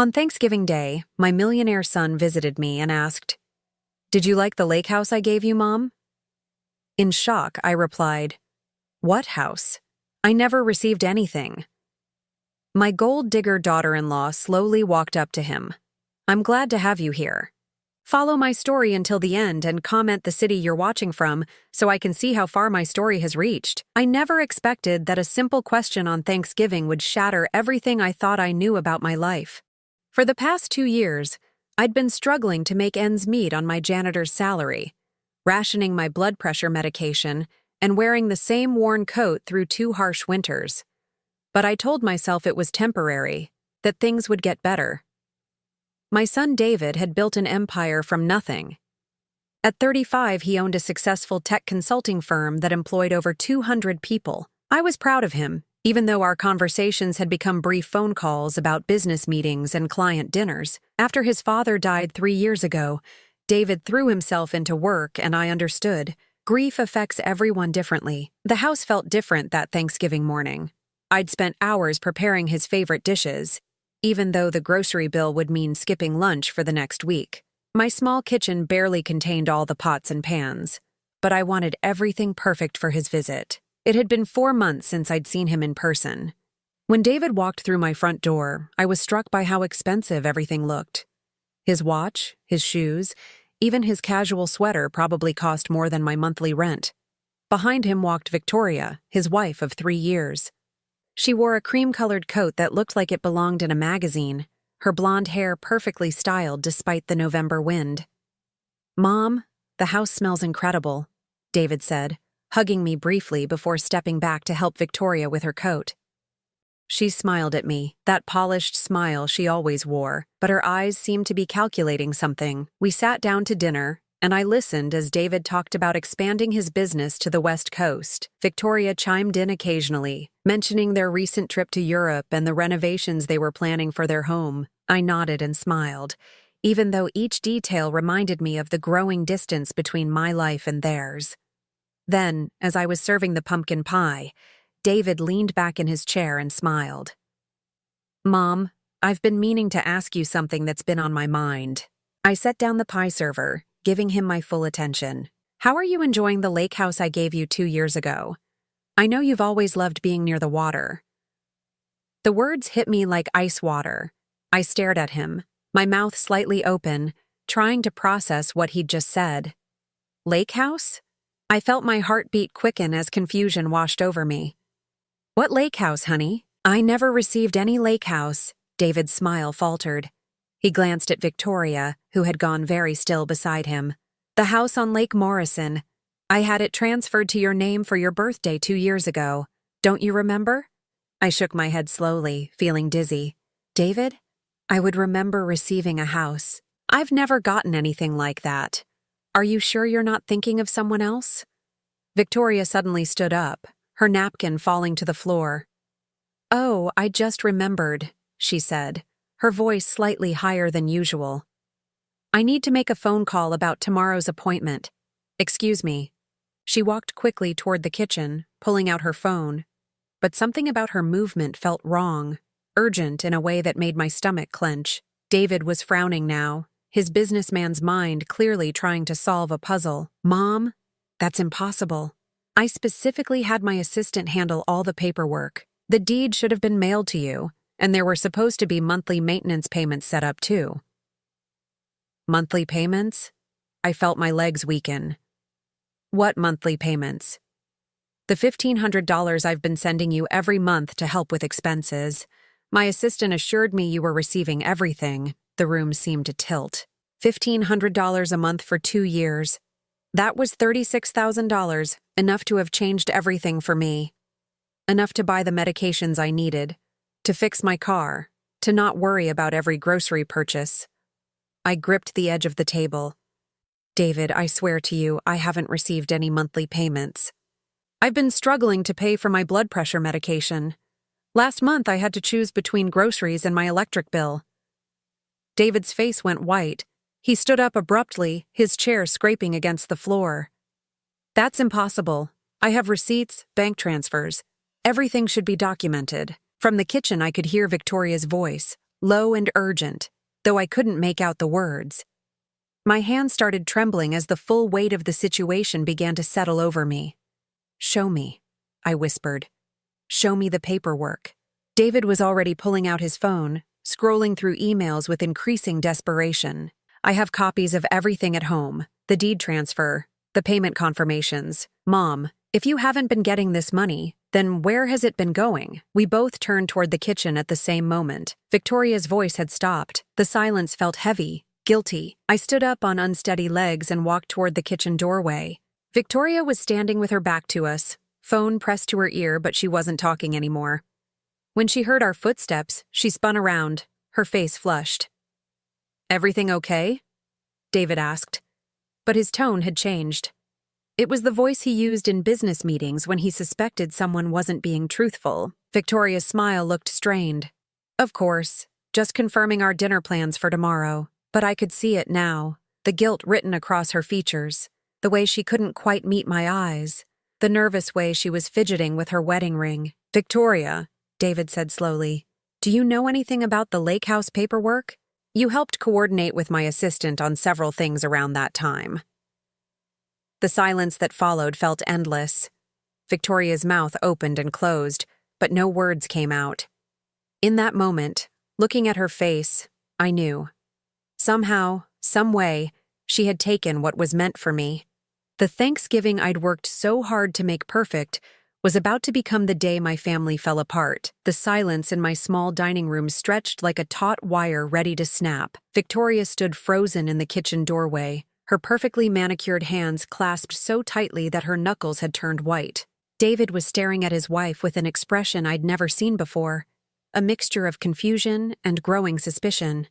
On Thanksgiving Day, my millionaire son visited me and asked, "Did you like the lake house I gave you, Mom?" In shock, I replied, "What house? I never received anything." My gold digger daughter-in-law slowly walked up to him. "I'm glad to have you here. Follow my story until the end and comment the city you're watching from so I can see how far my story has reached." I never expected that a simple question on Thanksgiving would shatter everything I thought I knew about my life. For the past 2 years, I'd been struggling to make ends meet on my janitor's salary, rationing my blood pressure medication, and wearing the same worn coat through 2 harsh winters. But I told myself it was temporary, that things would get better. My son David had built an empire from nothing. At 35, he owned a successful tech consulting firm that employed over 200 people. I was proud of him, even though our conversations had become brief phone calls about business meetings and client dinners. After his father died 3 years ago, David threw himself into work, and I understood. Grief affects everyone differently. The house felt different that Thanksgiving morning. I'd spent hours preparing his favorite dishes, even though the grocery bill would mean skipping lunch for the next week. My small kitchen barely contained all the pots and pans, but I wanted everything perfect for his visit. It had been 4 months since I'd seen him in person. When David walked through my front door, I was struck by how expensive everything looked. His watch, his shoes, even his casual sweater probably cost more than my monthly rent. Behind him walked Victoria, his wife of 3 years. She wore a cream-colored coat that looked like it belonged in a magazine, her blonde hair perfectly styled despite the November wind. "Mom, the house smells incredible," David said, hugging me briefly before stepping back to help Victoria with her coat. She smiled at me, that polished smile she always wore, but her eyes seemed to be calculating something. We sat down to dinner, and I listened as David talked about expanding his business to the West Coast. Victoria chimed in occasionally, mentioning their recent trip to Europe and the renovations they were planning for their home. I nodded and smiled, even though each detail reminded me of the growing distance between my life and theirs. Then, as I was serving the pumpkin pie, David leaned back in his chair and smiled. "Mom, I've been meaning to ask you something that's been on my mind." I set down the pie server, giving him my full attention. "How are you enjoying the lake house I gave you 2 years ago? I know you've always loved being near the water." The words hit me like ice water. I stared at him, my mouth slightly open, trying to process what he'd just said. Lake house? I felt my heartbeat quicken as confusion washed over me. "What lake house, honey?" "I never received any lake house," David's smile faltered. He glanced at Victoria, who had gone very still beside him. "The house on Lake Morrison. I had it transferred to your name for your birthday 2 years ago. Don't you remember?" I shook my head slowly, feeling dizzy. "David, I would remember receiving a house. I've never gotten anything like that. Are you sure you're not thinking of someone else?" Victoria suddenly stood up, her napkin falling to the floor. "Oh, I just remembered," she said, her voice slightly higher than usual. "I need to make a phone call about tomorrow's appointment. Excuse me." She walked quickly toward the kitchen, pulling out her phone. But something about her movement felt wrong, urgent in a way that made my stomach clench. David was frowning now, his businessman's mind clearly trying to solve a puzzle. "Mom, that's impossible. I specifically had my assistant handle all the paperwork. The deed should have been mailed to you, and there were supposed to be monthly maintenance payments set up too." "Monthly payments?" I felt my legs weaken. "What monthly payments?" "The $1,500 I've been sending you every month to help with expenses. My assistant assured me you were receiving everything." The room seemed to tilt. $1,500 a month for 2 years. That was $36,000, enough to have changed everything for me. Enough to buy the medications I needed, to fix my car, to not worry about every grocery purchase. I gripped the edge of the table. "David, I swear to you, I haven't received any monthly payments. I've been struggling to pay for my blood pressure medication. Last month I had to choose between groceries and my electric bill." David's face went white. He stood up abruptly, his chair scraping against the floor. "That's impossible. I have receipts, bank transfers. Everything should be documented." From the kitchen I could hear Victoria's voice, low and urgent, though I couldn't make out the words. My hand started trembling as the full weight of the situation began to settle over me. "Show me," I whispered. "Show me the paperwork." David was already pulling out his phone, scrolling through emails with increasing desperation. "I have copies of everything at home, the deed transfer, the payment confirmations. Mom, if you haven't been getting this money, then where has it been going?" We both turned toward the kitchen at the same moment. Victoria's voice had stopped. The silence felt heavy, guilty. I stood up on unsteady legs and walked toward the kitchen doorway. Victoria was standing with her back to us, phone pressed to her ear, but she wasn't talking anymore. When she heard our footsteps, she spun around, her face flushed. "Everything okay?" David asked, but his tone had changed. It was the voice he used in business meetings when he suspected someone wasn't being truthful. Victoria's smile looked strained. "Of course, just confirming our dinner plans for tomorrow." But I could see it now, the guilt written across her features, the way she couldn't quite meet my eyes, the nervous way she was fidgeting with her wedding ring. "Victoria," David said slowly, "do you know anything about the lake house paperwork? You helped coordinate with my assistant on several things around that time." The silence that followed felt endless. Victoria's mouth opened and closed, but no words came out. In that moment, looking at her face, I knew. Somehow, some way, she had taken what was meant for me. The Thanksgiving I'd worked so hard to make perfect was about to become the day my family fell apart. The silence in my small dining room stretched like a taut wire ready to snap. Victoria stood frozen in the kitchen doorway, her perfectly manicured hands clasped so tightly that her knuckles had turned white. David was staring at his wife with an expression I'd never seen before, a mixture of confusion and growing suspicion.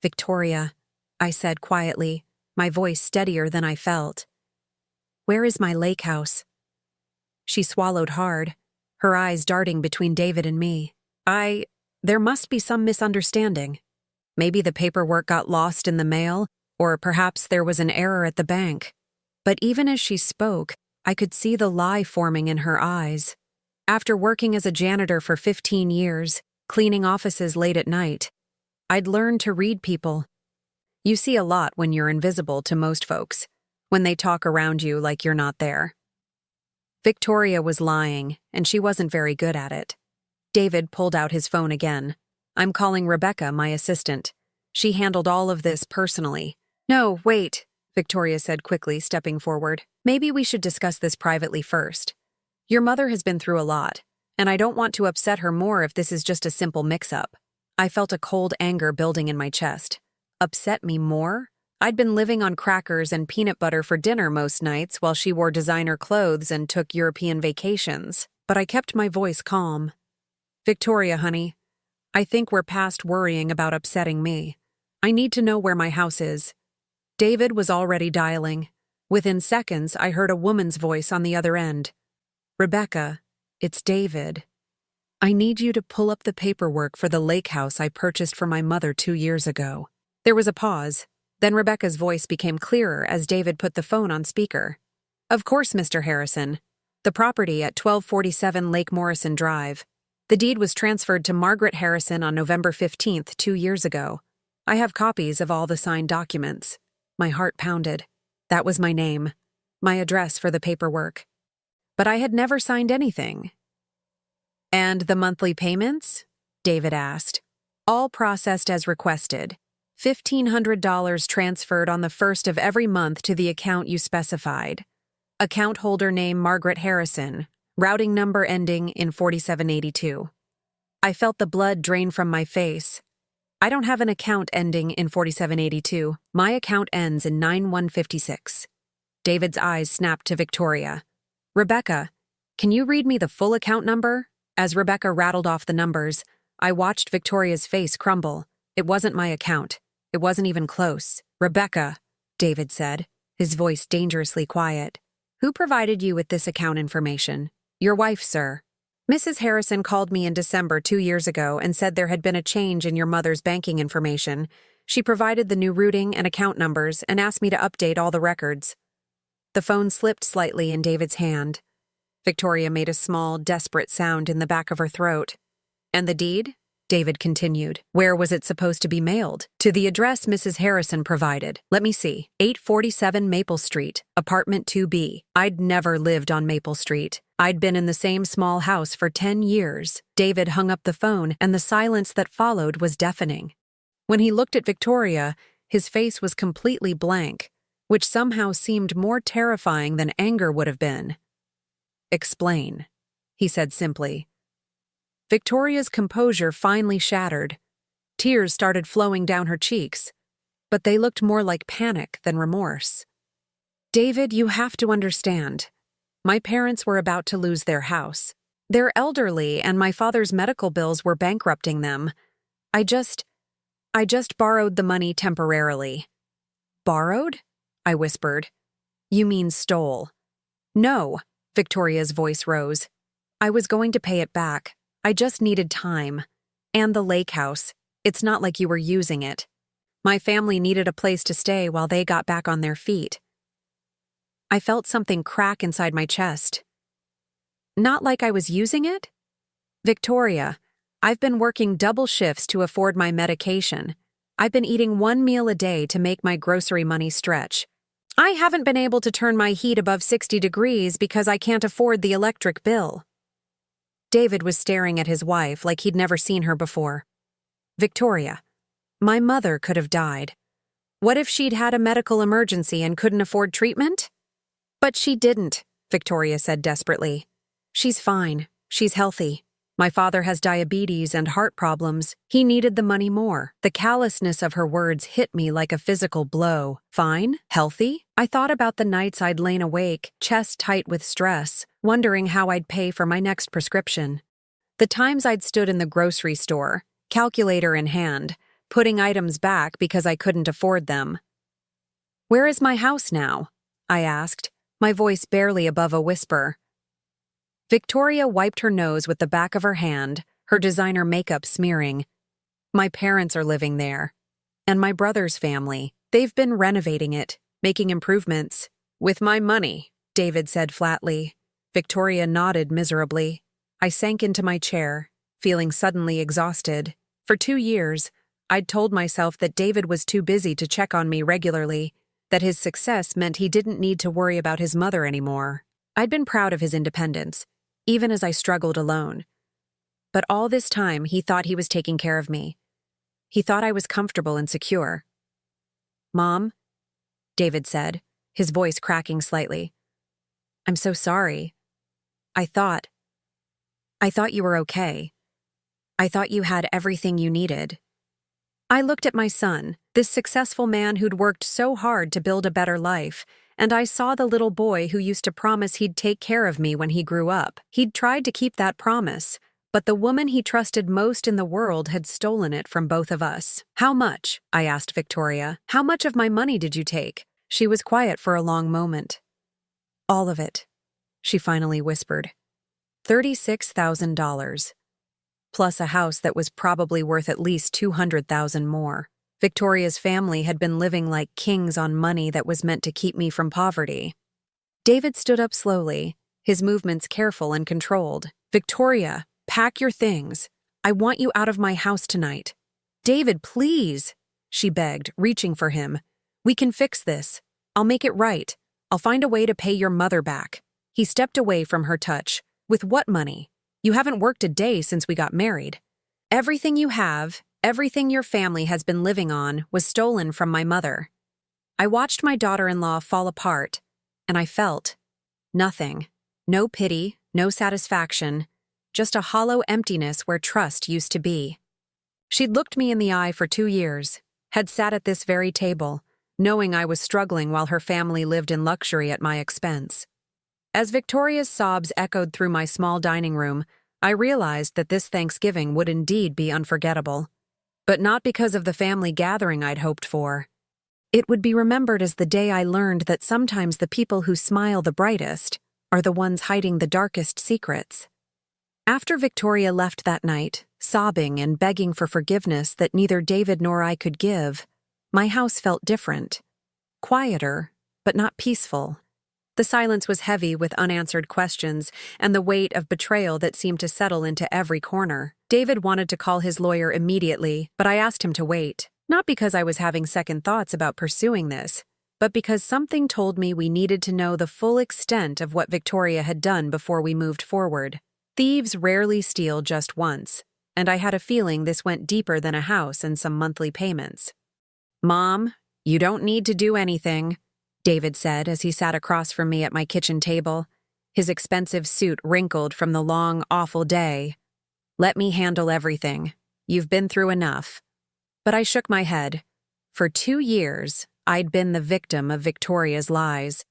"Victoria," I said quietly, my voice steadier than I felt. "Where is my lake house?" She swallowed hard, her eyes darting between David and me. There must be some misunderstanding. Maybe the paperwork got lost in the mail, or perhaps there was an error at the bank." But even as she spoke, I could see the lie forming in her eyes. After working as a janitor for 15 years, cleaning offices late at night, I'd learned to read people. You see a lot when you're invisible to most folks, when they talk around you like you're not there. Victoria was lying, and she wasn't very good at it. David pulled out his phone again. "I'm calling Rebecca, my assistant. She handled all of this personally." "No, wait," Victoria said quickly, stepping forward. "Maybe we should discuss this privately first. Your mother has been through a lot, and I don't want to upset her more if this is just a simple mix-up." I felt a cold anger building in my chest. Upset me more? I'd been living on crackers and peanut butter for dinner most nights while she wore designer clothes and took European vacations. But I kept my voice calm. "Victoria, honey, I think we're past worrying about upsetting me. I need to know where my house is." David was already dialing. Within seconds, I heard a woman's voice on the other end. "Rebecca, it's David. I need you to pull up the paperwork for the lake house I purchased for my mother 2 years ago." There was a pause. Then Rebecca's voice became clearer as David put the phone on speaker. "Of course, Mr. Harrison. The property at 1247 Lake Morrison Drive. The deed was transferred to Margaret Harrison on November 15th, 2 years ago. I have copies of all the signed documents." My heart pounded. That was my name, my address for the paperwork. But I had never signed anything. "And the monthly payments?" David asked. "All processed as requested. $1,500 transferred on the 1st of every month to the account you specified. Account holder name Margaret Harrison, routing number ending in 4782. I felt the blood drain from my face. "I don't have an account ending in 4782. My account ends in 9156. David's eyes snapped to Victoria. "Rebecca, can you read me the full account number?" As Rebecca rattled off the numbers, I watched Victoria's face crumble. It wasn't my account. It wasn't even close. "Rebecca," David said, his voice dangerously quiet. "Who provided you with this account information?" "Your wife, sir. Mrs. Harrison called me in December 2 years ago and said there had been a change in your mother's banking information. She provided the new routing and account numbers and asked me to update all the records." The phone slipped slightly in David's hand. Victoria made a small, desperate sound in the back of her throat. "And the deed?" David continued. Where was it supposed to be mailed? To the address Mrs. Harrison provided. Let me see. 847 Maple Street, apartment 2B. I'd never lived on Maple Street. I'd been in the same small house for 10 years. David hung up the phone, and the silence that followed was deafening. When he looked at Victoria, his face was completely blank, which somehow seemed more terrifying than anger would have been. Explain, he said simply. Victoria's composure finally shattered. Tears started flowing down her cheeks, but they looked more like panic than remorse. David, you have to understand. My parents were about to lose their house. They're elderly, and my father's medical bills were bankrupting them. I just borrowed the money temporarily. Borrowed? I whispered. You mean stole. No, Victoria's voice rose. I was going to pay it back. I just needed time. And the lake house. It's not like you were using it. My family needed a place to stay while they got back on their feet. I felt something crack inside my chest. Not like I was using it? Victoria, I've been working double shifts to afford my medication. I've been eating 1 meal a day to make my grocery money stretch. I haven't been able to turn my heat above 60 degrees because I can't afford the electric bill. David was staring at his wife like he'd never seen her before. Victoria, my mother could have died. What if she'd had a medical emergency and couldn't afford treatment? But she didn't, Victoria said desperately. She's fine. She's healthy. My father has diabetes and heart problems. He needed the money more. The callousness of her words hit me like a physical blow. Fine? Healthy? I thought about the nights I'd lain awake, chest tight with stress, wondering how I'd pay for my next prescription. The times I'd stood in the grocery store, calculator in hand, putting items back because I couldn't afford them. Where is my house now? I asked, my voice barely above a whisper. Victoria wiped her nose with the back of her hand, her designer makeup smearing. My parents are living there. And my brother's family. They've been renovating it, making improvements. With my money, David said flatly. Victoria nodded miserably. I sank into my chair, feeling suddenly exhausted. For 2 years, I'd told myself that David was too busy to check on me regularly, that his success meant he didn't need to worry about his mother anymore. I'd been proud of his independence, even as I struggled alone. But all this time, he thought he was taking care of me. He thought I was comfortable and secure. Mom, David said, his voice cracking slightly. I'm so sorry. I thought you were okay. I thought you had everything you needed. I looked at my son, this successful man who'd worked so hard to build a better life, and I saw the little boy who used to promise he'd take care of me when he grew up. He'd tried to keep that promise, but the woman he trusted most in the world had stolen it from both of us. How much? I asked Victoria. How much of my money did you take? She was quiet for a long moment. All of it, she finally whispered. $36,000. Plus a house that was probably worth at least $200,000 more. Victoria's family had been living like kings on money that was meant to keep me from poverty. David stood up slowly, his movements careful and controlled. Victoria, pack your things. I want you out of my house tonight. David, please, she begged, reaching for him. We can fix this. I'll make it right. I'll find a way to pay your mother back. He stepped away from her touch. With what money? You haven't worked a day since we got married. Everything you have, everything your family has been living on, was stolen from my mother. I watched my daughter-in-law fall apart, and I felt nothing. No pity, no satisfaction, just a hollow emptiness where trust used to be. She'd looked me in the eye for 2 years, had sat at this very table, knowing I was struggling while her family lived in luxury at my expense. As Victoria's sobs echoed through my small dining room, I realized that this Thanksgiving would indeed be unforgettable. But not because of the family gathering I'd hoped for. It would be remembered as the day I learned that sometimes the people who smile the brightest are the ones hiding the darkest secrets. After Victoria left that night, sobbing and begging for forgiveness that neither David nor I could give, my house felt different. Quieter, but not peaceful. The silence was heavy with unanswered questions and the weight of betrayal that seemed to settle into every corner. David wanted to call his lawyer immediately, but I asked him to wait, not because I was having second thoughts about pursuing this, but because something told me we needed to know the full extent of what Victoria had done before we moved forward. Thieves rarely steal just once, and I had a feeling this went deeper than a house and some monthly payments. "Mom, you don't need to do anything," David said as he sat across from me at my kitchen table, his expensive suit wrinkled from the long, awful day. "Let me handle everything. You've been through enough." But I shook my head. For 2 years, I'd been the victim of Victoria's lies.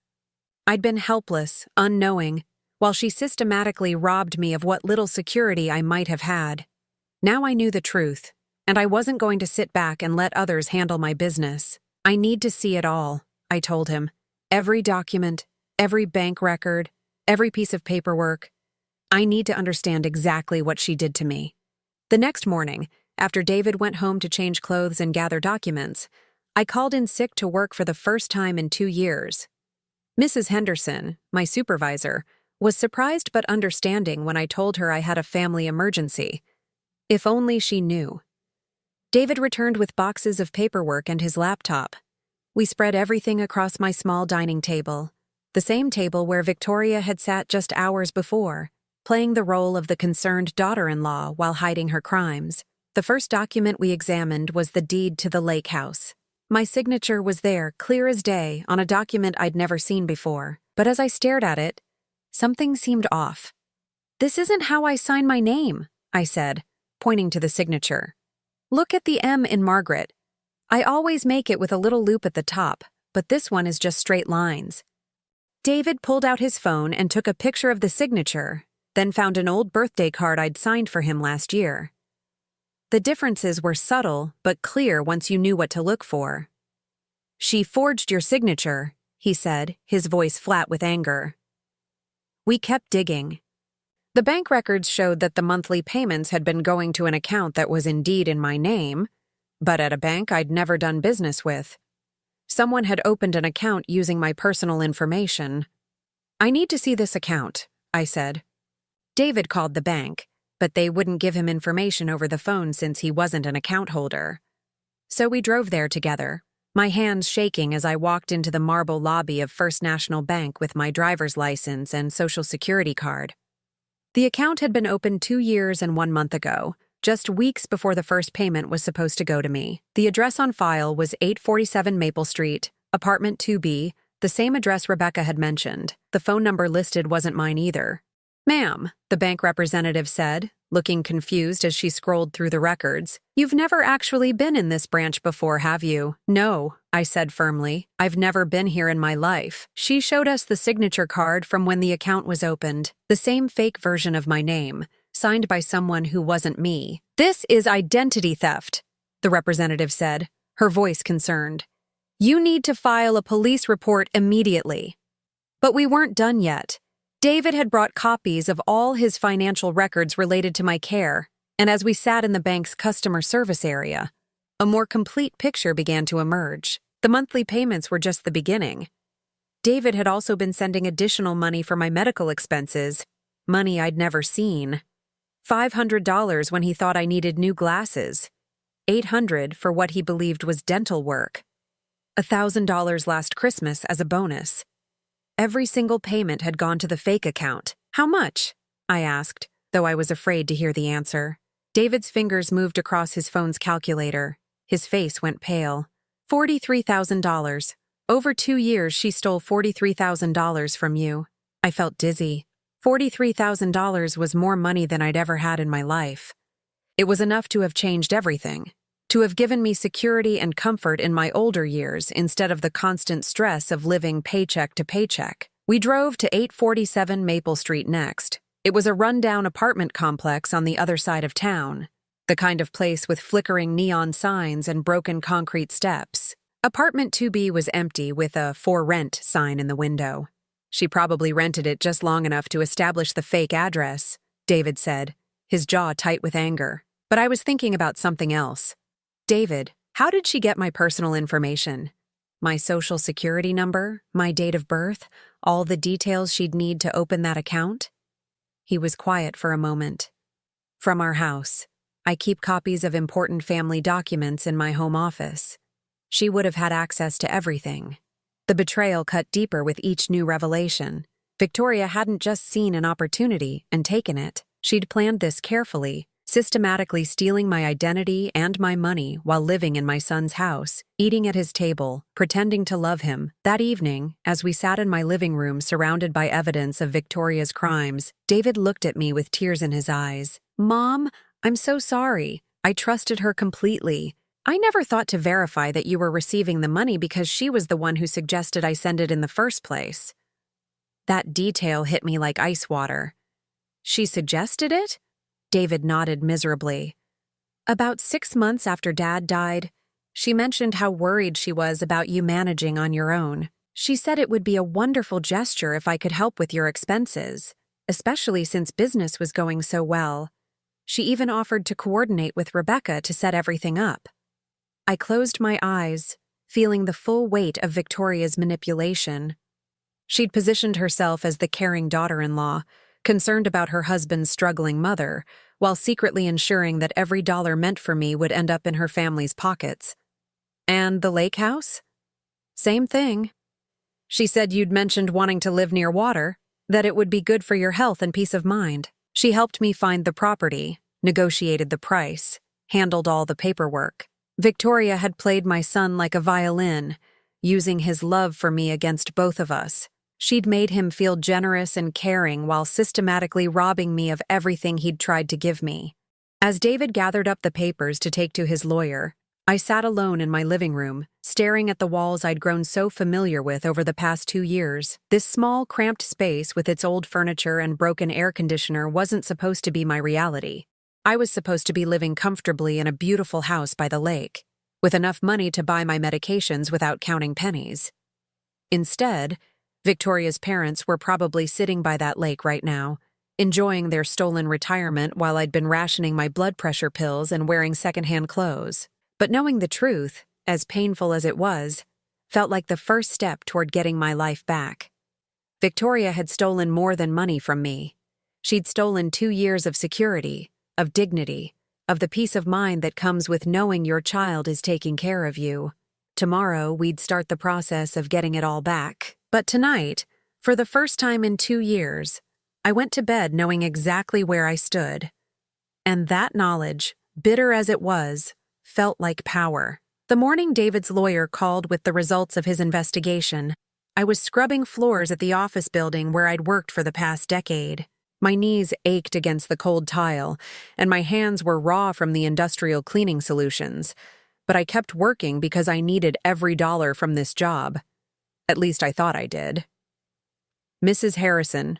I'd been helpless, unknowing, while she systematically robbed me of what little security I might have had. Now I knew the truth, and I wasn't going to sit back and let others handle my business. "I need to see it all," I told him. "Every document, every bank record, every piece of paperwork. I need to understand exactly what she did to me." The next morning, after David went home to change clothes and gather documents, I called in sick to work for the first time in 2 years. Mrs. Henderson, my supervisor, was surprised but understanding when I told her I had a family emergency. If only she knew. David returned with boxes of paperwork and his laptop. We spread everything across my small dining table, the same table where Victoria had sat just hours before, playing the role of the concerned daughter-in-law while hiding her crimes. The first document we examined was the deed to the lake house. My signature was there, clear as day, on a document I'd never seen before. But as I stared at it, something seemed off. "This isn't how I sign my name," I said, pointing to the signature. "Look at the M in Margaret. I always make it with a little loop at the top, but this one is just straight lines." David pulled out his phone and took a picture of the signature, then found an old birthday card I'd signed for him last year. The differences were subtle but clear once you knew what to look for. "She forged your signature," he said, his voice flat with anger. We kept digging. The bank records showed that the monthly payments had been going to an account that was indeed in my name, but at a bank I'd never done business with. Someone had opened an account using my personal information. "I need to see this account," I said. David called the bank, but they wouldn't give him information over the phone since he wasn't an account holder. So we drove there together, my hands shaking as I walked into the marble lobby of First National Bank with my driver's license and Social Security card. The account had been opened 2 years and 1 month ago, just weeks before the first payment was supposed to go to me. The address on file was 847 Maple Street, apartment 2B, the same address Rebecca had mentioned. The phone number listed wasn't mine either. "Ma'am," the bank representative said, looking confused as she scrolled through the records, "you've never actually been in this branch before, have you?" "No," I said firmly. "I've never been here in my life." She showed us the signature card from when the account was opened, the same fake version of my name, signed by someone who wasn't me. "This is identity theft," the representative said, her voice concerned. "You need to file a police report immediately." But we weren't done yet. David had brought copies of all his financial records related to my care, and as we sat in the bank's customer service area, a more complete picture began to emerge. The monthly payments were just the beginning. David had also been sending additional money for my medical expenses, money I'd never seen. $500 when he thought I needed new glasses, $800 for what he believed was dental work, $1,000 last Christmas as a bonus. Every single payment had gone to the fake account. "How much?" I asked, though I was afraid to hear the answer. David's fingers moved across his phone's calculator. His face went pale. $43,000. Over 2 years, she stole $43,000 from you. I felt dizzy. $43,000 was more money than I'd ever had in my life. It was enough to have changed everything, to have given me security and comfort in my older years instead of the constant stress of living paycheck to paycheck. We drove to 847 Maple Street next. It was a rundown apartment complex on the other side of town, the kind of place with flickering neon signs and broken concrete steps. Apartment 2B was empty with a "for rent" sign in the window. She probably rented it just long enough to establish the fake address, David said, his jaw tight with anger. But I was thinking about something else. "David, how did she get my personal information? My social security number, my date of birth, all the details she'd need to open that account?" He was quiet for a moment. "From our house," I keep copies of important family documents in my home office. She would have had access to everything. The betrayal cut deeper with each new revelation. Victoria hadn't just seen an opportunity and taken it. She'd planned this carefully, systematically stealing my identity and my money while living in my son's house, eating at his table, pretending to love him. That evening, as we sat in my living room surrounded by evidence of Victoria's crimes, David looked at me with tears in his eyes. "Mom, I'm so sorry. I trusted her completely. I never thought to verify that you were receiving the money because she was the one who suggested I send it in the first place." That detail hit me like ice water. "She suggested it?" David nodded miserably. "About 6 months after Dad died, she mentioned how worried she was about you managing on your own. She said it would be a wonderful gesture if I could help with your expenses, especially since business was going so well. She even offered to coordinate with Rebecca to set everything up." I closed my eyes, feeling the full weight of Victoria's manipulation. She'd positioned herself as the caring daughter-in-law, concerned about her husband's struggling mother, while secretly ensuring that every dollar meant for me would end up in her family's pockets. And the lake house? Same thing. She said you'd mentioned wanting to live near water, that it would be good for your health and peace of mind. She helped me find the property, negotiated the price, handled all the paperwork. Victoria had played my son like a violin, using his love for me against both of us. She'd made him feel generous and caring while systematically robbing me of everything he'd tried to give me. As David gathered up the papers to take to his lawyer, I sat alone in my living room, staring at the walls I'd grown so familiar with over the past 2 years. This small, cramped space with its old furniture and broken air conditioner wasn't supposed to be my reality. I was supposed to be living comfortably in a beautiful house by the lake, with enough money to buy my medications without counting pennies. Instead, Victoria's parents were probably sitting by that lake right now, enjoying their stolen retirement while I'd been rationing my blood pressure pills and wearing secondhand clothes. But knowing the truth, as painful as it was, felt like the first step toward getting my life back. Victoria had stolen more than money from me. She'd stolen 2 years of security, of dignity, of the peace of mind that comes with knowing your child is taking care of you. Tomorrow, we'd start the process of getting it all back. But tonight, for the first time in 2 years, I went to bed knowing exactly where I stood. And that knowledge, bitter as it was, felt like power. The morning David's lawyer called with the results of his investigation, I was scrubbing floors at the office building where I'd worked for the past decade. My knees ached against the cold tile, and my hands were raw from the industrial cleaning solutions. But I kept working because I needed every dollar from this job. At least I thought I did. "Mrs. Harrison."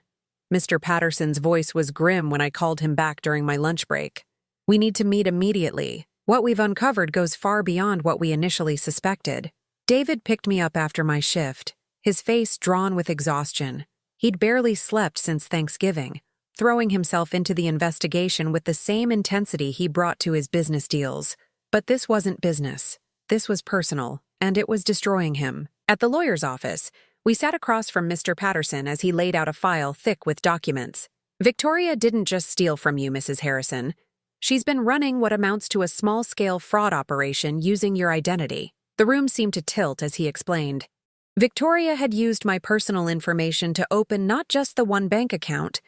Mr. Patterson's voice was grim when I called him back during my lunch break. "We need to meet immediately. What we've uncovered goes far beyond what we initially suspected." David picked me up after my shift, his face drawn with exhaustion. He'd barely slept since Thanksgiving, throwing himself into the investigation with the same intensity he brought to his business deals. But this wasn't business. This was personal, and it was destroying him. At the lawyer's office, we sat across from Mr. Patterson as he laid out a file thick with documents. "Victoria didn't just steal from you, Mrs. Harrison. She's been running what amounts to a small-scale fraud operation using your identity." The room seemed to tilt as he explained. "Victoria had used my personal information to open not just the one bank account,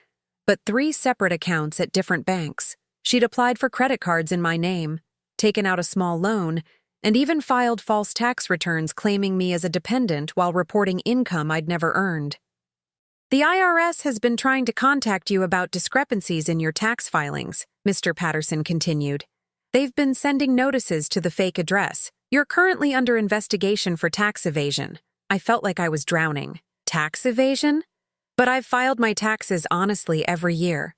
but 3 separate accounts at different banks. She'd applied for credit cards in my name, taken out a small loan, and even filed false tax returns claiming me as a dependent while reporting income I'd never earned. The IRS has been trying to contact you about discrepancies in your tax filings," Mr. Patterson continued. "They've been sending notices to the fake address. You're currently under investigation for tax evasion." I felt like I was drowning. Tax evasion? But I've filed my taxes honestly every year.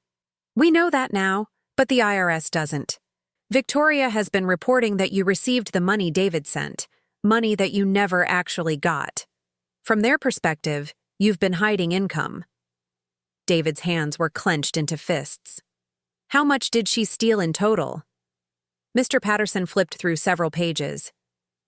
"We know that now, but the IRS doesn't. Victoria has been reporting that you received the money David sent, money that you never actually got. From their perspective, you've been hiding income." David's hands were clenched into fists. "How much did she steal in total?" Mr. Patterson flipped through several pages.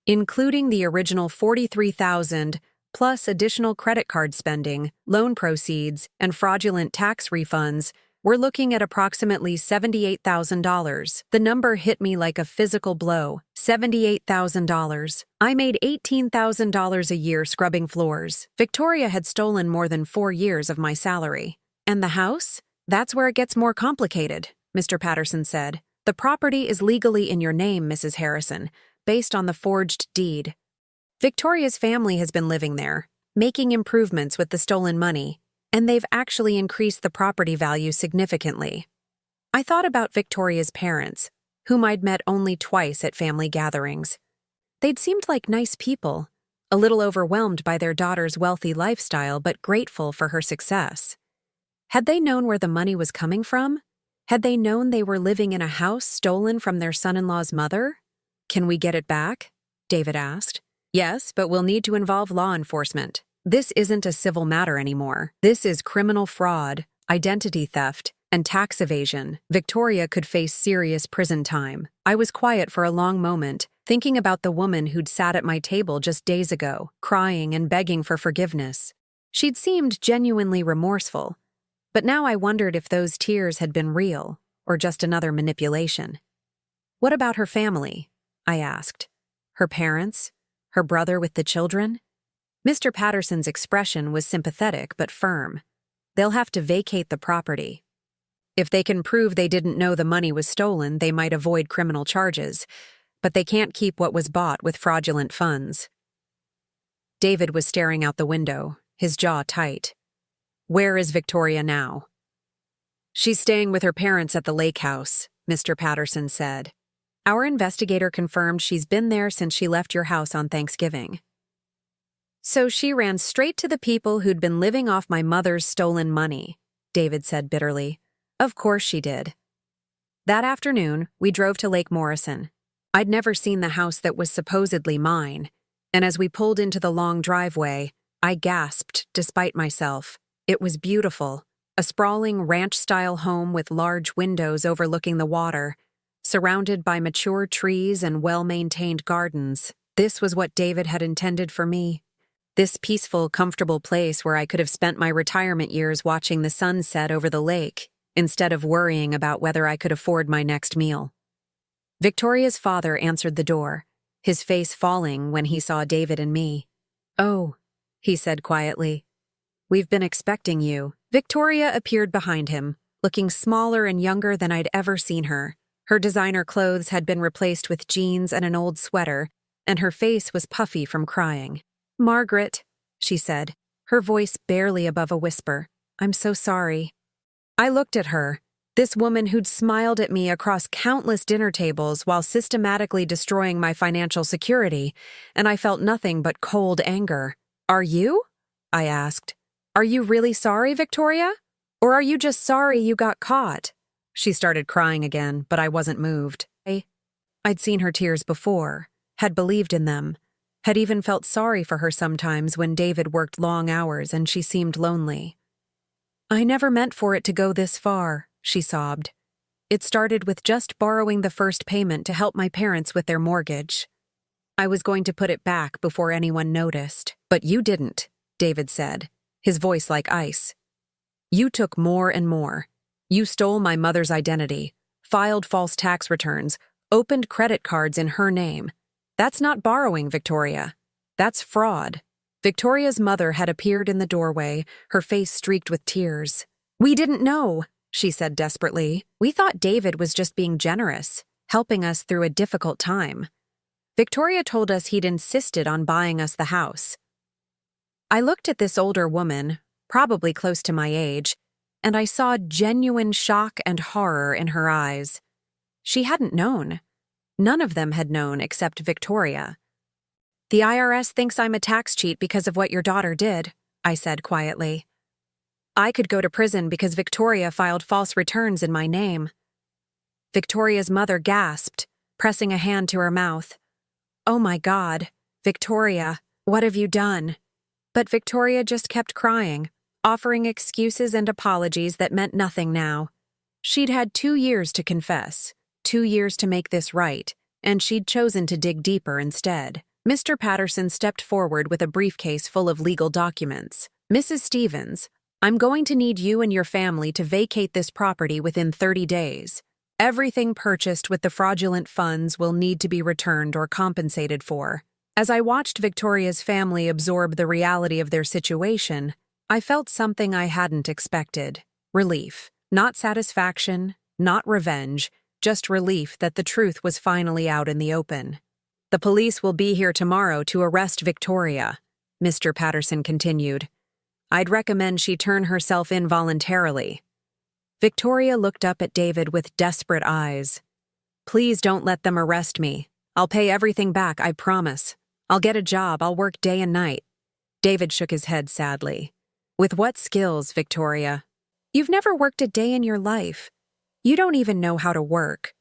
"Including the original $43,000, plus additional credit card spending, loan proceeds, and fraudulent tax refunds, We're looking at approximately $78,000. The number hit me like a physical blow. $78,000. I made $18,000 a year scrubbing floors. Victoria had stolen more than 4 years of my salary. And the house? That's where it gets more complicated, Mr. Patterson said. The property is legally in your name, Mrs. Harrison, based on the forged deed. Victoria's family has been living there, making improvements with the stolen money, and they've actually increased the property value significantly. I thought about Victoria's parents, whom I'd met only twice at family gatherings. They'd seemed like nice people, a little overwhelmed by their daughter's wealthy lifestyle but grateful for her success. Had they known where the money was coming from? Had they known they were living in a house stolen from their son-in-law's mother? Can we get it back? David asked. Yes, but we'll need to involve law enforcement. This isn't a civil matter anymore. This is criminal fraud, identity theft, and tax evasion. Victoria could face serious prison time. I was quiet for a long moment, thinking about the woman who'd sat at my table just days ago, crying and begging for forgiveness. She'd seemed genuinely remorseful. But now I wondered if those tears had been real, or just another manipulation. What about her family? I asked. Her parents? Her brother with the children? Mr. Patterson's expression was sympathetic but firm. They'll have to vacate the property. If they can prove they didn't know the money was stolen, they might avoid criminal charges, but they can't keep what was bought with fraudulent funds. David was staring out the window, his jaw tight. Where is Victoria now? She's staying with her parents at the lake house, Mr. Patterson said. Our investigator confirmed she's been there since she left your house on Thanksgiving. So she ran straight to the people who'd been living off my mother's stolen money, David said bitterly. Of course she did. That afternoon, we drove to Lake Morrison. I'd never seen the house that was supposedly mine, and as we pulled into the long driveway, I gasped despite myself. It was beautiful, a sprawling ranch-style home with large windows overlooking the water, surrounded by mature trees and well-maintained gardens. This was what David had intended for me. This peaceful, comfortable place where I could have spent my retirement years watching the sun set over the lake, instead of worrying about whether I could afford my next meal. Victoria's father answered the door, his face falling when he saw David and me. Oh, he said quietly. We've been expecting you. Victoria appeared behind him, looking smaller and younger than I'd ever seen her. Her designer clothes had been replaced with jeans and an old sweater, and her face was puffy from crying. Margaret, she said, her voice barely above a whisper. I'm so sorry. I looked at her, this woman who'd smiled at me across countless dinner tables while systematically destroying my financial security, and I felt nothing but cold anger. Are you? I asked. Are you really sorry, Victoria? Or are you just sorry you got caught? She started crying again, but I wasn't moved. I'd seen her tears before, had believed in them, had even felt sorry for her sometimes when David worked long hours and she seemed lonely. I never meant for it to go this far, she sobbed. It started with just borrowing the first payment to help my parents with their mortgage. I was going to put it back before anyone noticed. But you didn't, David said, his voice like ice. You took more and more. You stole my mother's identity, filed false tax returns, opened credit cards in her name. That's not borrowing, Victoria. That's fraud. Victoria's mother had appeared in the doorway, her face streaked with tears. We didn't know, she said desperately. We thought David was just being generous, helping us through a difficult time. Victoria told us he'd insisted on buying us the house. I looked at this older woman, probably close to my age, and I saw genuine shock and horror in her eyes. She hadn't known. None of them had known except Victoria. The IRS thinks I'm a tax cheat because of what your daughter did, I said quietly. I could go to prison because Victoria filed false returns in my name. Victoria's mother gasped, pressing a hand to her mouth. Oh my God, Victoria, what have you done? But Victoria just kept crying, offering excuses and apologies that meant nothing now. She'd had 2 years to confess, 2 years to make this right, and she'd chosen to dig deeper instead. Mr. Patterson stepped forward with a briefcase full of legal documents. Mrs. Stevens, I'm going to need you and your family to vacate this property within 30 days. Everything purchased with the fraudulent funds will need to be returned or compensated for. As I watched Victoria's family absorb the reality of their situation, I felt something I hadn't expected. Relief. Not satisfaction, not revenge, just relief that the truth was finally out in the open. The police will be here tomorrow to arrest Victoria, Mr. Patterson continued. I'd recommend she turn herself in voluntarily. Victoria looked up at David with desperate eyes. Please don't let them arrest me. I'll pay everything back, I promise. I'll get a job, I'll work day and night. David shook his head sadly. With what skills, Victoria? You've never worked a day in your life. You don't even know how to work.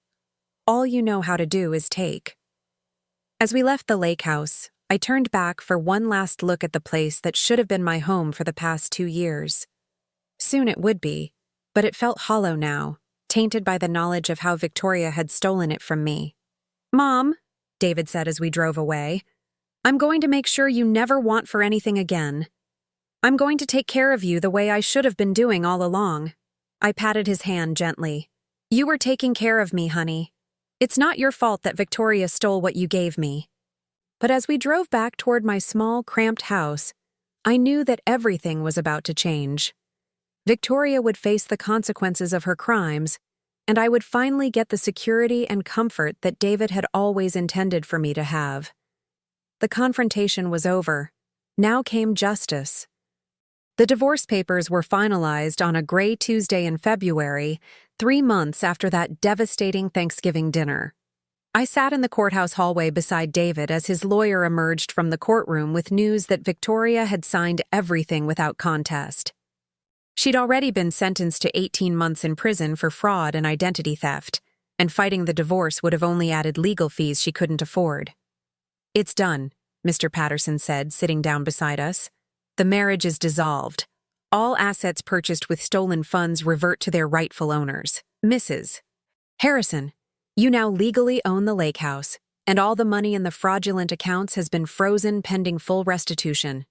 All you know how to do is take. As we left the lake house, I turned back for one last look at the place that should have been my home for the past 2 years. Soon it would be, but it felt hollow now, tainted by the knowledge of how Victoria had stolen it from me. Mom, David said as we drove away, I'm going to make sure you never want for anything again. I'm going to take care of you the way I should have been doing all along. I patted his hand gently. You were taking care of me, honey. It's not your fault that Victoria stole what you gave me. But as we drove back toward my small, cramped house, I knew that everything was about to change. Victoria would face the consequences of her crimes, and I would finally get the security and comfort that David had always intended for me to have. The confrontation was over. Now came justice. The divorce papers were finalized on a gray Tuesday in February, 3 months after that devastating Thanksgiving dinner. I sat in the courthouse hallway beside David as his lawyer emerged from the courtroom with news that Victoria had signed everything without contest. She'd already been sentenced to 18 months in prison for fraud and identity theft, and fighting the divorce would have only added legal fees she couldn't afford. It's done, Mr. Patterson said, sitting down beside us. The marriage is dissolved. All assets purchased with stolen funds revert to their rightful owners. Mrs. Harrison, you now legally own the lake house, and all the money in the fraudulent accounts has been frozen pending full restitution.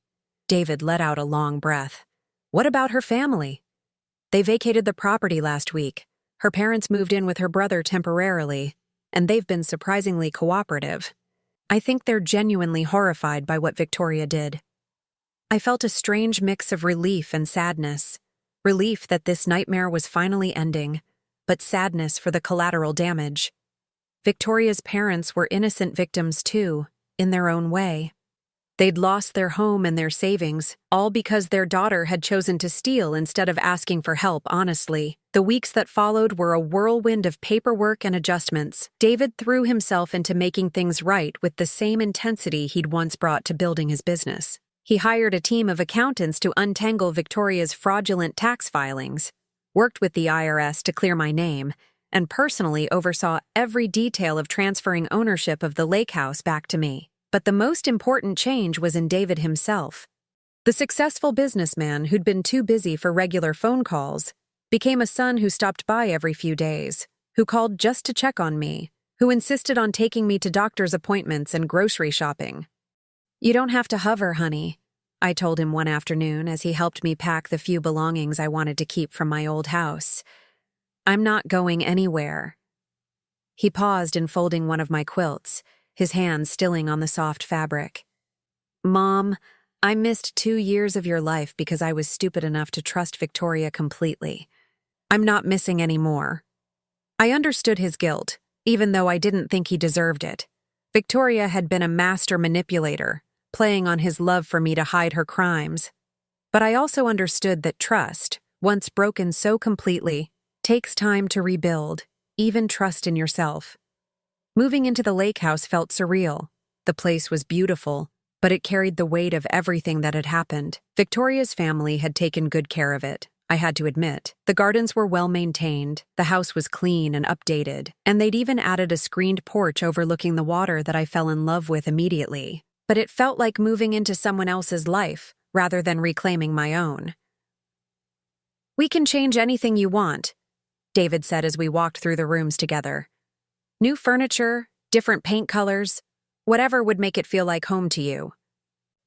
David let out a long breath. What about her family? They vacated the property last week. Her parents moved in with her brother temporarily, and they've been surprisingly cooperative. I think they're genuinely horrified by what Victoria did. I felt a strange mix of relief and sadness. Relief that this nightmare was finally ending, but sadness for the collateral damage. Victoria's parents were innocent victims too, in their own way. They'd lost their home and their savings, all because their daughter had chosen to steal instead of asking for help honestly. The weeks that followed were a whirlwind of paperwork and adjustments. David threw himself into making things right with the same intensity he'd once brought to building his business. He hired a team of accountants to untangle Victoria's fraudulent tax filings, worked with the IRS to clear my name, and personally oversaw every detail of transferring ownership of the lake house back to me. But the most important change was in David himself. The successful businessman who'd been too busy for regular phone calls became a son who stopped by every few days, who called just to check on me, who insisted on taking me to doctor's appointments and grocery shopping. You don't have to hover, honey, I told him one afternoon as he helped me pack the few belongings I wanted to keep from my old house. I'm not going anywhere. He paused in folding one of my quilts, his hand stilling on the soft fabric. Mom, I missed 2 years of your life because I was stupid enough to trust Victoria completely. I'm not missing any more. I understood his guilt, even though I didn't think he deserved it. Victoria had been a master manipulator, playing on his love for me to hide her crimes. But I also understood that trust, once broken so completely, takes time to rebuild, even trust in yourself. Moving into the lake house felt surreal. The place was beautiful, but it carried the weight of everything that had happened. Victoria's family had taken good care of it, I had to admit. The gardens were well maintained, the house was clean and updated, and they'd even added a screened porch overlooking the water that I fell in love with immediately. But it felt like moving into someone else's life, rather than reclaiming my own. We can change anything you want, David said as we walked through the rooms together. New furniture, different paint colors, whatever would make it feel like home to you.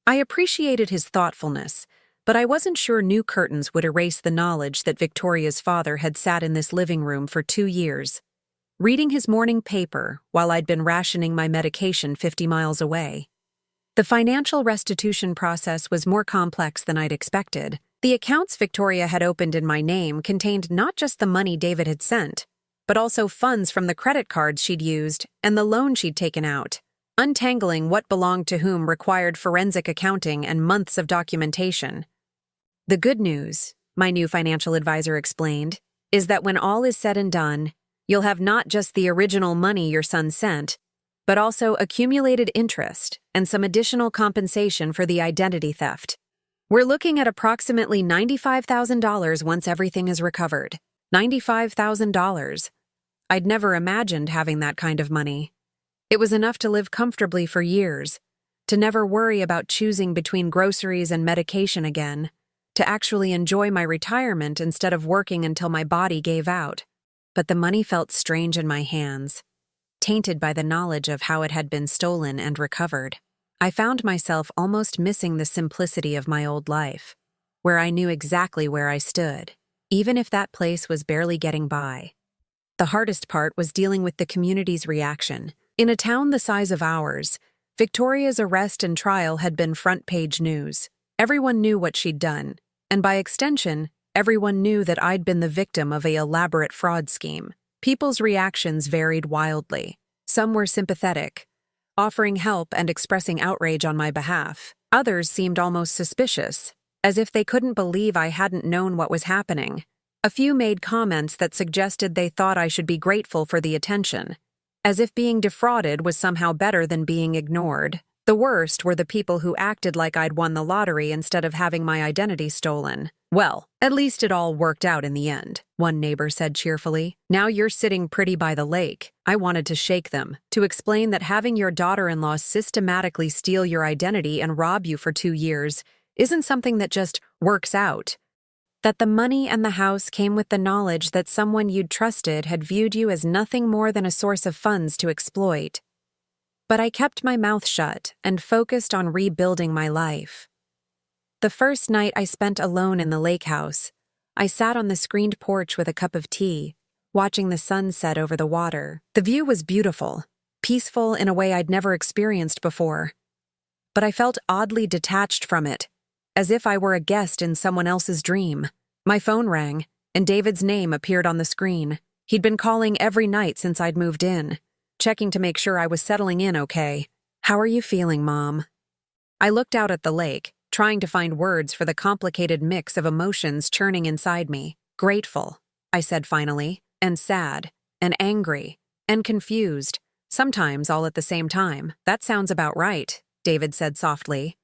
I appreciated his thoughtfulness, But I wasn't sure new curtains would erase the knowledge that Victoria's father had sat in this living room for 2 years, reading his morning paper while I'd been rationing my medication 50 miles away. The financial restitution process was more complex than I'd expected. The accounts Victoria had opened in my name contained not just the money David had sent, but also funds from the credit cards she'd used and the loan she'd taken out. Untangling what belonged to whom required forensic accounting and months of documentation. The good news, my new financial advisor explained, is that when all is said and done, you'll have not just the original money your son sent, but also accumulated interest and some additional compensation for the identity theft. We're looking at approximately $95,000 once everything is recovered. $95,000. I'd never imagined having that kind of money. It was enough to live comfortably for years, to never worry about choosing between groceries and medication again, to actually enjoy my retirement instead of working until my body gave out. But the money felt strange in my hands, tainted by the knowledge of how it had been stolen and recovered. I found myself almost missing the simplicity of my old life, where I knew exactly where I stood, even if that place was barely getting by. The hardest part was dealing with the community's reaction. In a town the size of ours, Victoria's arrest and trial had been front-page news. Everyone knew what she'd done, and by extension, everyone knew that I'd been the victim of an elaborate fraud scheme. People's reactions varied wildly. Some were sympathetic, offering help and expressing outrage on my behalf. Others seemed almost suspicious, as if they couldn't believe I hadn't known what was happening. A few made comments that suggested they thought I should be grateful for the attention, as if being defrauded was somehow better than being ignored. The worst were the people who acted like I'd won the lottery instead of having my identity stolen. "Well, at least it all worked out in the end," one neighbor said cheerfully. "Now you're sitting pretty by the lake." I wanted to shake them, to explain that having your daughter-in-law systematically steal your identity and rob you for 2 years isn't something that just works out. That the money and the house came with the knowledge that someone you'd trusted had viewed you as nothing more than a source of funds to exploit. But I kept my mouth shut and focused on rebuilding my life. The first night I spent alone in the lake house, I sat on the screened porch with a cup of tea, watching the sun set over the water. The view was beautiful, peaceful in a way I'd never experienced before. But I felt oddly detached from it, as if I were a guest in someone else's dream. My phone rang, and David's name appeared on the screen. He'd been calling every night since I'd moved in, checking to make sure I was settling in okay. "How are you feeling, Mom?" I looked out at the lake, trying to find words for the complicated mix of emotions churning inside me. "Grateful," I said finally, "and sad, and angry, and confused, sometimes all at the same time." "That sounds about right," David said softly.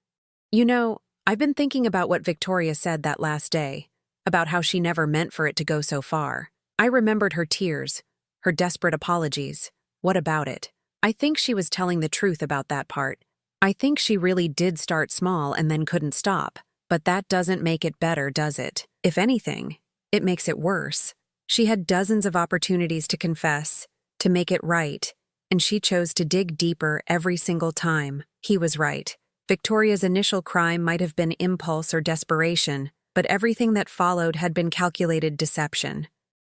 "You know, I've been thinking about what Victoria said that last day, about how she never meant for it to go so far. I remembered her tears, her desperate apologies. What about it? I think she was telling the truth about that part. I think she really did start small and then couldn't stop. But that doesn't make it better, does it? If anything, it makes it worse. She had dozens of opportunities to confess, to make it right, and she chose to dig deeper every single time." He was right. Victoria's initial crime might have been impulse or desperation, but everything that followed had been calculated deception.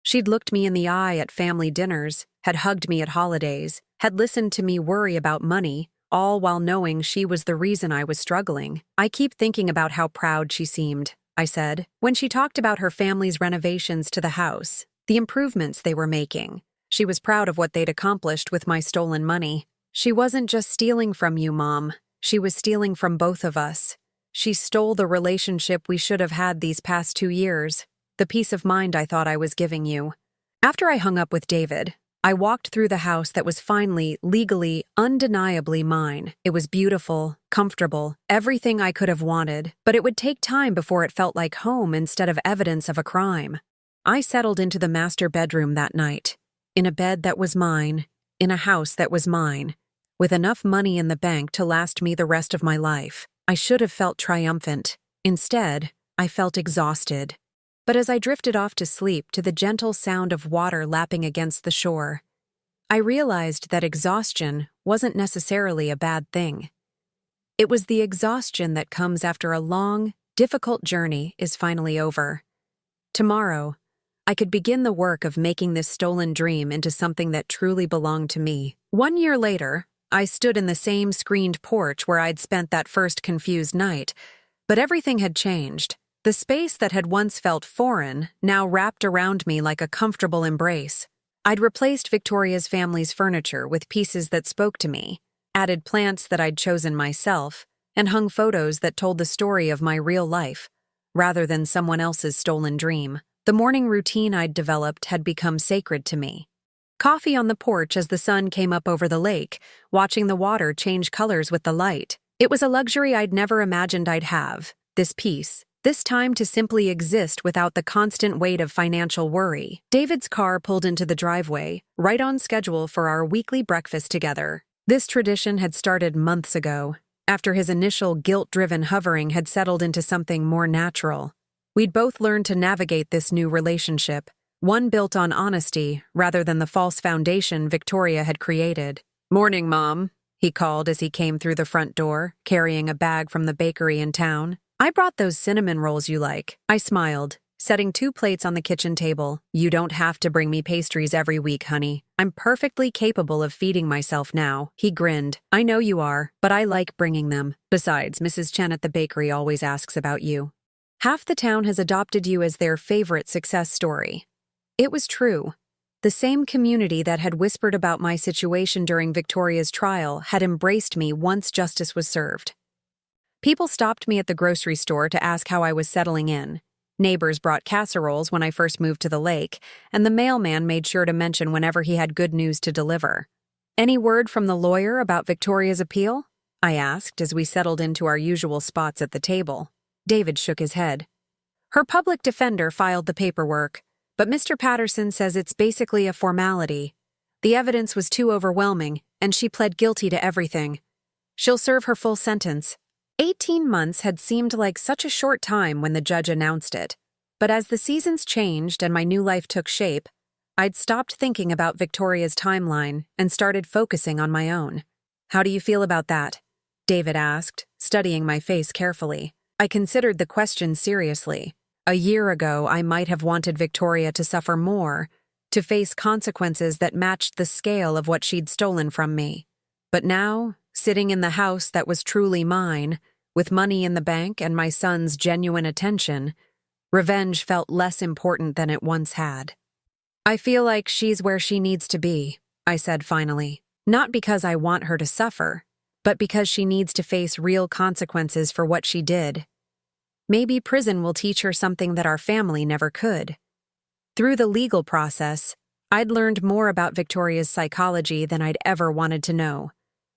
She'd looked me in the eye at family dinners, had hugged me at holidays, had listened to me worry about money, all while knowing she was the reason I was struggling. "I keep thinking about how proud she seemed," I said, when she talked about her family's renovations to the house, the improvements they were making. She was proud of what they'd accomplished with my stolen money. "She wasn't just stealing from you, Mom. She was stealing from both of us. She stole the relationship we should have had these past 2 years, the peace of mind I thought I was giving you." After I hung up with David, I walked through the house that was finally, legally, undeniably mine. It was beautiful, comfortable, everything I could have wanted, but it would take time before it felt like home instead of evidence of a crime. I settled into the master bedroom that night, in a bed that was mine, in a house that was mine, with enough money in the bank to last me the rest of my life. I should have felt triumphant. Instead, I felt exhausted. But as I drifted off to sleep to the gentle sound of water lapping against the shore, I realized that exhaustion wasn't necessarily a bad thing. It was the exhaustion that comes after a long, difficult journey is finally over. Tomorrow, I could begin the work of making this stolen dream into something that truly belonged to me. 1 year later, I stood in the same screened porch where I'd spent that first confused night, but everything had changed. The space that had once felt foreign now wrapped around me like a comfortable embrace. I'd replaced Victoria's family's furniture with pieces that spoke to me, added plants that I'd chosen myself, and hung photos that told the story of my real life, rather than someone else's stolen dream. The morning routine I'd developed had become sacred to me. Coffee on the porch as the sun came up over the lake, watching the water change colors with the light. It was a luxury I'd never imagined I'd have, this peace, this time to simply exist without the constant weight of financial worry. David's car pulled into the driveway, right on schedule for our weekly breakfast together. This tradition had started months ago, after his initial guilt-driven hovering had settled into something more natural. We'd both learned to navigate this new relationship, one built on honesty rather than the false foundation Victoria had created. "Morning, Mom," he called as he came through the front door, carrying a bag from the bakery in town. "I brought those cinnamon rolls you like." I smiled, setting 2 plates on the kitchen table. "You don't have to bring me pastries every week, honey. I'm perfectly capable of feeding myself now." He grinned. "I know you are, but I like bringing them. Besides, Mrs. Chen at the bakery always asks about you. Half the town has adopted you as their favorite success story." It was true. The same community that had whispered about my situation during Victoria's trial had embraced me once justice was served. People stopped me at the grocery store to ask how I was settling in. Neighbors brought casseroles when I first moved to the lake, and the mailman made sure to mention whenever he had good news to deliver. "Any word from the lawyer about Victoria's appeal?" I asked as we settled into our usual spots at the table. David shook his head. "Her public defender filed the paperwork, but Mr. Patterson says it's basically a formality. The evidence was too overwhelming, and she pled guilty to everything. She'll serve her full sentence." 18 months had seemed like such a short time when the judge announced it, but as the seasons changed and my new life took shape, I'd stopped thinking about Victoria's timeline and started focusing on my own. "How do you feel about that?" David asked, studying my face carefully. I considered the question seriously. A year ago, I might have wanted Victoria to suffer more, to face consequences that matched the scale of what she'd stolen from me. But now, sitting in the house that was truly mine, with money in the bank and my son's genuine attention, revenge felt less important than it once had. "I feel like she's where she needs to be," I said finally. "Not because I want her to suffer, but because she needs to face real consequences for what she did. Maybe prison will teach her something that our family never could." Through the legal process, I'd learned more about Victoria's psychology than I'd ever wanted to know.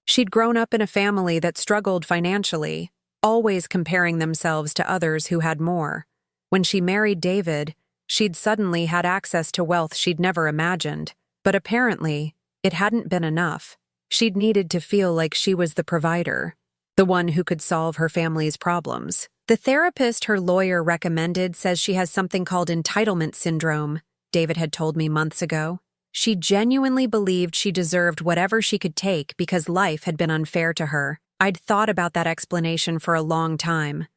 She'd grown up in a family that struggled financially, always comparing themselves to others who had more. When she married David, she'd suddenly had access to wealth she'd never imagined, but apparently, it hadn't been enough. She'd needed to feel like she was the provider, the one who could solve her family's problems. "The therapist her lawyer recommended says she has something called entitlement syndrome," David had told me months ago. She genuinely believed she deserved whatever she could take because life had been unfair to her. I'd thought about that explanation for a long time.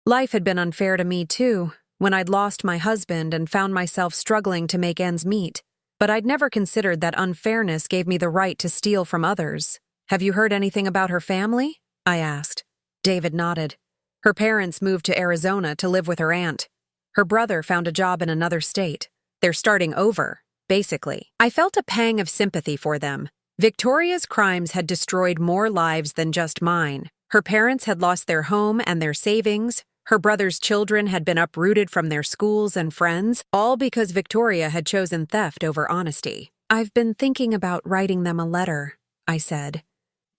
Life had been unfair to me too, when I'd lost my husband and found myself struggling to make ends meet. But I'd never considered that unfairness gave me the right to steal from others. "Have you heard anything about her family?" I asked. David nodded. "Her parents moved to Arizona to live with her aunt. Her brother found a job in another state. They're starting over, basically." I felt a pang of sympathy for them. Victoria's crimes had destroyed more lives than just mine. Her parents had lost their home and their savings. Her brother's children had been uprooted from their schools and friends, all because Victoria had chosen theft over honesty. "I've been thinking about writing them a letter," I said.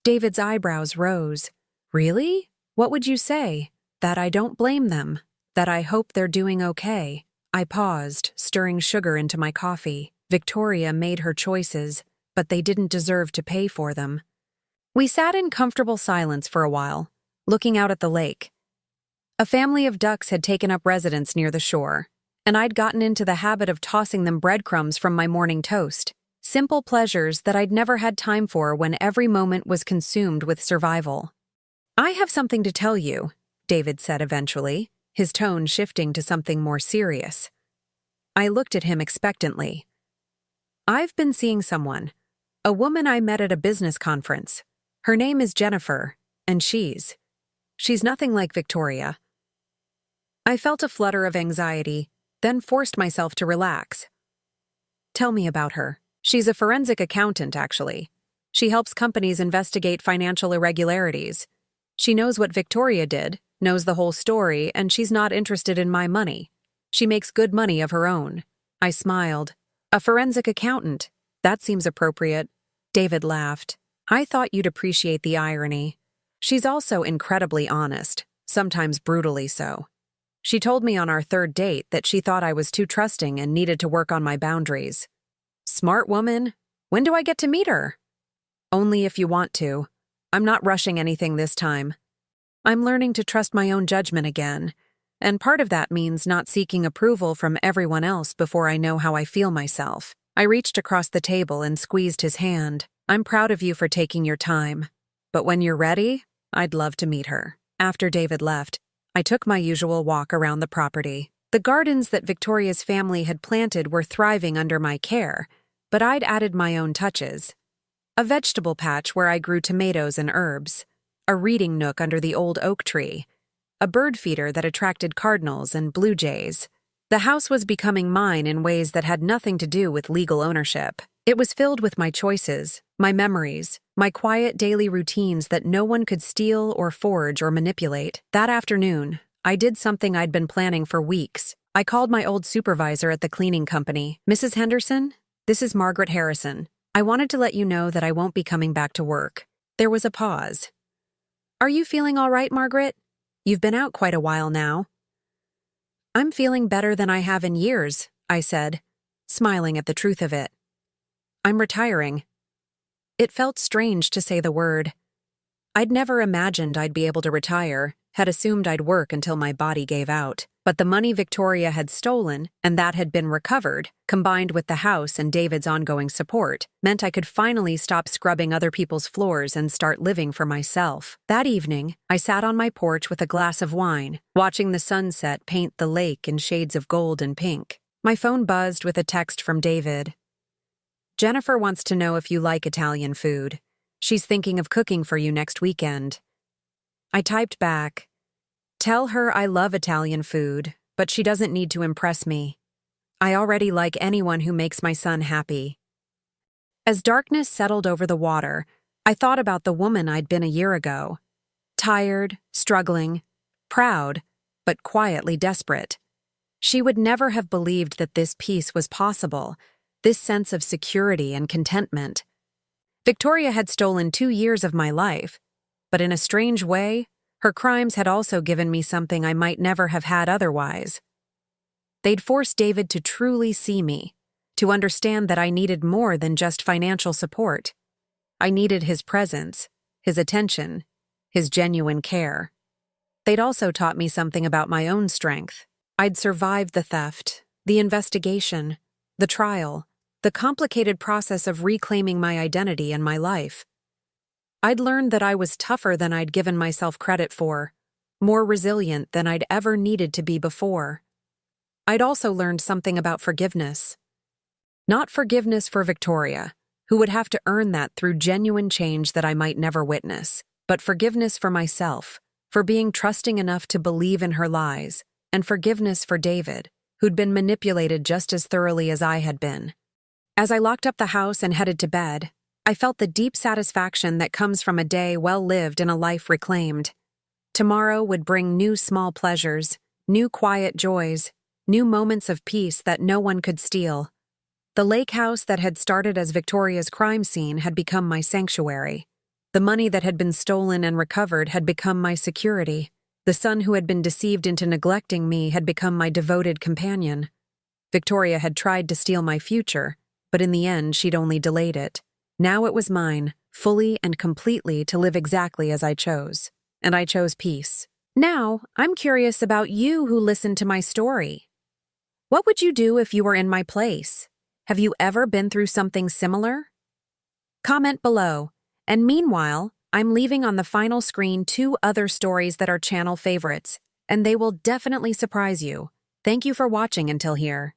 David's eyebrows rose. "Really? What would you say?" "That I don't blame them. That I hope they're doing okay." I paused, stirring sugar into my coffee. Victoria made her choices, but they didn't deserve to pay for them. We sat in comfortable silence for a while, looking out at the lake. A family of ducks had taken up residence near the shore, and I'd gotten into the habit of tossing them breadcrumbs from my morning toast. Simple pleasures that I'd never had time for when every moment was consumed with survival. "I have something to tell you," David said eventually, his tone shifting to something more serious. I looked at him expectantly. "I've been seeing someone. A woman I met at a business conference. Her name is Jennifer, and she's nothing like Victoria." I felt a flutter of anxiety, then forced myself to relax. "Tell me about her." "She's a forensic accountant, actually. She helps companies investigate financial irregularities. She knows what Victoria did, knows the whole story, and she's not interested in my money. She makes good money of her own." I smiled. "A forensic accountant. That seems appropriate." David laughed. "I thought you'd appreciate the irony. She's also incredibly honest, sometimes brutally so. She told me on our third date that she thought I was too trusting and needed to work on my boundaries." "Smart woman. When do I get to meet her?" "Only if you want to. I'm not rushing anything this time. I'm learning to trust my own judgment again, and part of that means not seeking approval from everyone else before I know how I feel myself." I reached across the table and squeezed his hand. "I'm proud of you for taking your time. But when you're ready, I'd love to meet her." After David left, I took my usual walk around the property. The gardens that Victoria's family had planted were thriving under my care, but I'd added my own touches. A vegetable patch where I grew tomatoes and herbs, a reading nook under the old oak tree, a bird feeder that attracted cardinals and blue jays. The house was becoming mine in ways that had nothing to do with legal ownership. It was filled with my choices, my memories, my quiet daily routines that no one could steal or forge or manipulate. That afternoon, I did something I'd been planning for weeks. I called my old supervisor at the cleaning company. "Mrs. Henderson, this is Margaret Harrison. I wanted to let you know that I won't be coming back to work." There was a pause. "Are you feeling all right, Margaret? You've been out quite a while now." "I'm feeling better than I have in years," I said, smiling at the truth of it. "I'm retiring." It felt strange to say the word. I'd never imagined I'd be able to retire, had assumed I'd work until my body gave out. But the money Victoria had stolen, and that had been recovered, combined with the house and David's ongoing support, meant I could finally stop scrubbing other people's floors and start living for myself. That evening, I sat on my porch with a glass of wine, watching the sunset paint the lake in shades of gold and pink. My phone buzzed with a text from David. "Jennifer wants to know if you like Italian food. She's thinking of cooking for you next weekend." I typed back, "Tell her I love Italian food, but she doesn't need to impress me. I already like anyone who makes my son happy." As darkness settled over the water, I thought about the woman I'd been a year ago. Tired, struggling, proud, but quietly desperate. She would never have believed that this peace was possible, this sense of security and contentment. Victoria had stolen 2 years of my life, but in a strange way, her crimes had also given me something I might never have had otherwise. They'd forced David to truly see me, to understand that I needed more than just financial support. I needed his presence, his attention, his genuine care. They'd also taught me something about my own strength. I'd survived the theft, the investigation, the trial, the complicated process of reclaiming my identity and my life. I'd learned that I was tougher than I'd given myself credit for, more resilient than I'd ever needed to be before. I'd also learned something about forgiveness. Not forgiveness for Victoria, who would have to earn that through genuine change that I might never witness, but forgiveness for myself, for being trusting enough to believe in her lies, and forgiveness for David, who'd been manipulated just as thoroughly as I had been. As I locked up the house and headed to bed, I felt the deep satisfaction that comes from a day well lived and a life reclaimed. Tomorrow would bring new small pleasures, new quiet joys, new moments of peace that no one could steal. The lake house that had started as Victoria's crime scene had become my sanctuary. The money that had been stolen and recovered had become my security. The son who had been deceived into neglecting me had become my devoted companion. Victoria had tried to steal my future, but in the end she'd only delayed it. Now it was mine, fully and completely to live exactly as I chose. And I chose peace. Now, I'm curious about you who listened to my story. What would you do if you were in my place? Have you ever been through something similar? Comment below. And meanwhile, I'm leaving on the final screen 2 other stories that are channel favorites. and they will definitely surprise you. Thank you for watching until here.